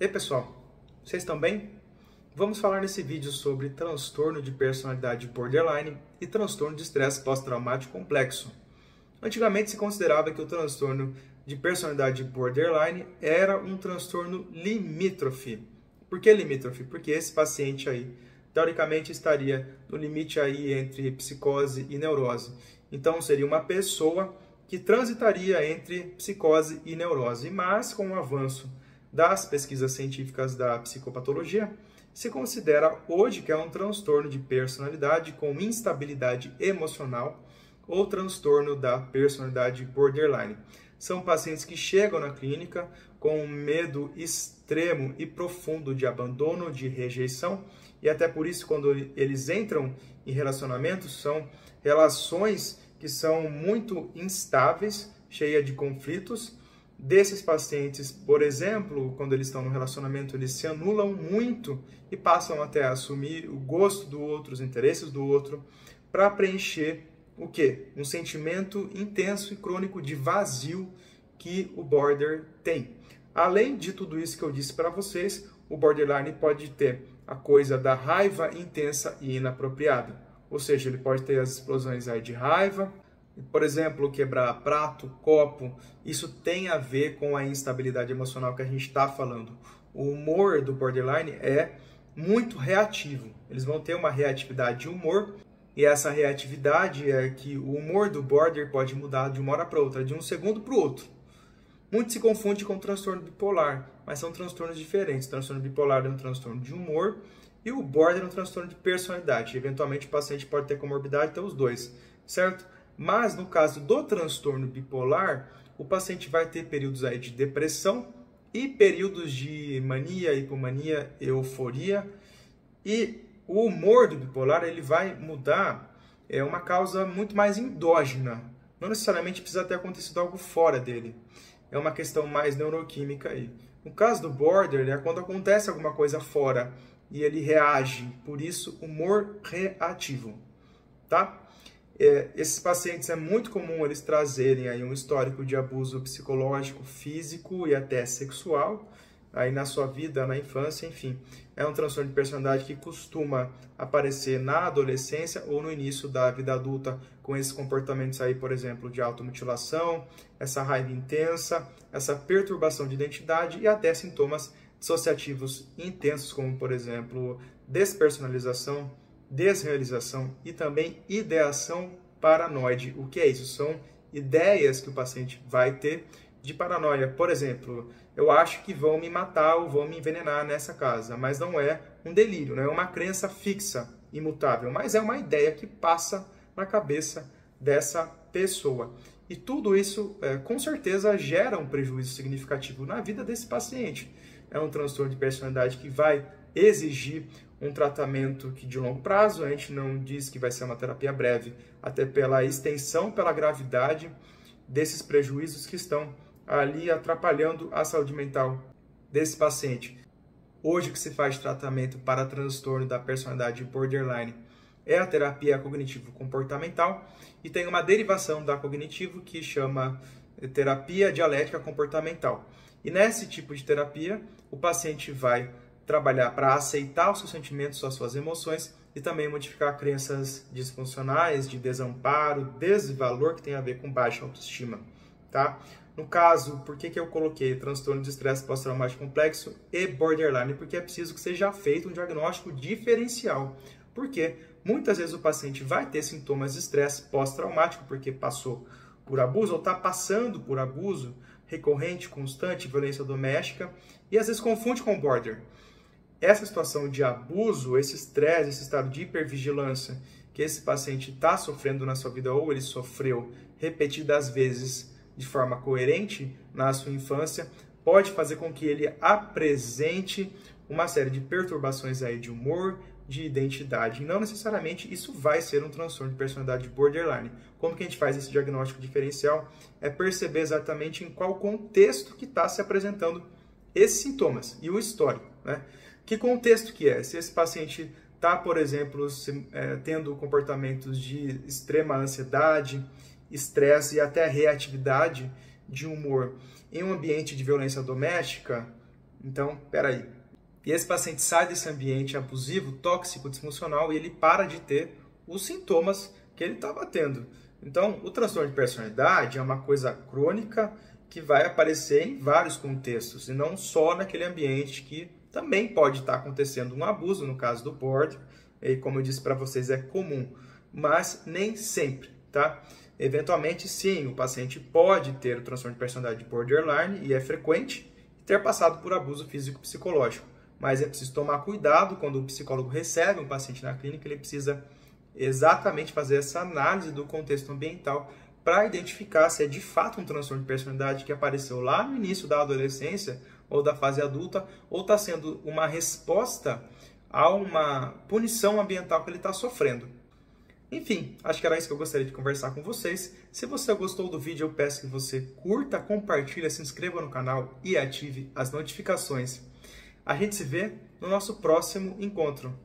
E aí, pessoal, vocês estão bem? Vamos falar nesse vídeo sobre transtorno de personalidade borderline e transtorno de estresse pós-traumático complexo. Antigamente se considerava que o transtorno de personalidade borderline era um transtorno limítrofe. Por que limítrofe? Porque esse paciente aí, teoricamente, estaria no limite aí entre psicose e neurose. Então, seria uma pessoa que transitaria entre psicose e neurose. Mas, com o avanço das pesquisas científicas da psicopatologia, se considera hoje que é um transtorno de personalidade com instabilidade emocional ou transtorno da personalidade borderline. São pacientes que chegam na clínica com um medo extremo e profundo de abandono, de rejeição, e até por isso, quando eles entram em relacionamentos, são relações que são muito instáveis, cheias de conflitos. Desses pacientes, por exemplo, quando eles estão no relacionamento, eles se anulam muito e passam até a assumir o gosto do outro, os interesses do outro, para preencher o quê? Um sentimento intenso e crônico de vazio que o border tem. Além de tudo isso que eu disse para vocês, o borderline pode ter a coisa da raiva intensa e inapropriada. Ou seja, ele pode ter as explosões aí de raiva. Por exemplo, quebrar prato, copo, isso tem a ver com a instabilidade emocional que a gente está falando. O humor do borderline é muito reativo. Eles vão ter uma reatividade de humor, e essa reatividade é que o humor do border pode mudar de uma hora para outra, de um segundo para o outro. Muito se confunde com o transtorno bipolar, mas são transtornos diferentes. O transtorno bipolar é um transtorno de humor e o border é um transtorno de personalidade. Eventualmente o paciente pode ter comorbidade, ter os dois, certo? Mas no caso do transtorno bipolar, o paciente vai ter períodos aí de depressão e períodos de mania, hipomania, euforia. E o humor do bipolar ele vai mudar, é uma causa muito mais endógena. Não necessariamente precisa ter acontecido algo fora dele. É uma questão mais neuroquímica aí. No caso do border, é quando acontece alguma coisa fora e ele reage. Por isso, humor reativo, tá? Esses pacientes é muito comum eles trazerem aí um histórico de abuso psicológico, físico e até sexual aí na sua vida, na infância, enfim. É um transtorno de personalidade que costuma aparecer na adolescência ou no início da vida adulta com esses comportamentos aí, por exemplo, de automutilação, essa raiva intensa, essa perturbação de identidade e até sintomas dissociativos intensos, como, por exemplo, despersonalização, desrealização e também ideação paranoide. O que é isso? São ideias que o paciente vai ter de paranoia. Por exemplo, eu acho que vão me matar ou vão me envenenar nessa casa, mas não é um delírio, não é uma crença fixa, imutável, mas é uma ideia que passa na cabeça dessa pessoa. E tudo isso, com certeza, gera um prejuízo significativo na vida desse paciente. É um transtorno de personalidade que vai exigir um tratamento que de longo prazo, a gente não diz que vai ser uma terapia breve, até pela extensão, pela gravidade desses prejuízos que estão ali atrapalhando a saúde mental desse paciente. Hoje o que se faz de tratamento para transtorno da personalidade borderline é a terapia cognitivo-comportamental e tem uma derivação da cognitivo que chama terapia dialética comportamental. E nesse tipo de terapia, o paciente vai trabalhar para aceitar os seus sentimentos, as suas emoções e também modificar crenças disfuncionais, de desamparo, desvalor, que tem a ver com baixa autoestima, tá? No caso, por que eu coloquei transtorno de estresse pós-traumático complexo e borderline? Porque é preciso que seja feito um diagnóstico diferencial. Porque muitas vezes o paciente vai ter sintomas de estresse pós-traumático porque passou por abuso ou está passando por abuso recorrente, constante, violência doméstica e às vezes confunde com border. Essa situação de abuso, esse estresse, esse estado de hipervigilância que esse paciente está sofrendo na sua vida ou ele sofreu repetidas vezes de forma coerente na sua infância, pode fazer com que ele apresente uma série de perturbações aí de humor, de identidade. E não necessariamente isso vai ser um transtorno de personalidade borderline. Como que a gente faz esse diagnóstico diferencial? É perceber exatamente em qual contexto que está se apresentando esses sintomas e o histórico, né? Que contexto que é? Se esse paciente está, por exemplo, tendo comportamentos de extrema ansiedade, estresse e até reatividade de humor em um ambiente de violência doméstica, Então, peraí. E esse paciente sai desse ambiente abusivo, tóxico, disfuncional e ele para de ter os sintomas que ele estava tendo. Então, o transtorno de personalidade é uma coisa crônica que vai aparecer em vários contextos e não só naquele ambiente que também pode estar acontecendo um abuso, no caso do border, e como eu disse para vocês, é comum, mas nem sempre, tá? Eventualmente, sim, o paciente pode ter o transtorno de personalidade borderline e é frequente ter passado por abuso físico-psicológico, mas é preciso tomar cuidado quando o psicólogo recebe um paciente na clínica, ele precisa exatamente fazer essa análise do contexto ambiental para identificar se é de fato um transtorno de personalidade que apareceu lá no início da adolescência ou da fase adulta, ou está sendo uma resposta a uma punição ambiental que ele está sofrendo. Enfim, acho que era isso que eu gostaria de conversar com vocês. Se você gostou do vídeo, eu peço que você curta, compartilhe, se inscreva no canal e ative as notificações. A gente se vê no nosso próximo encontro.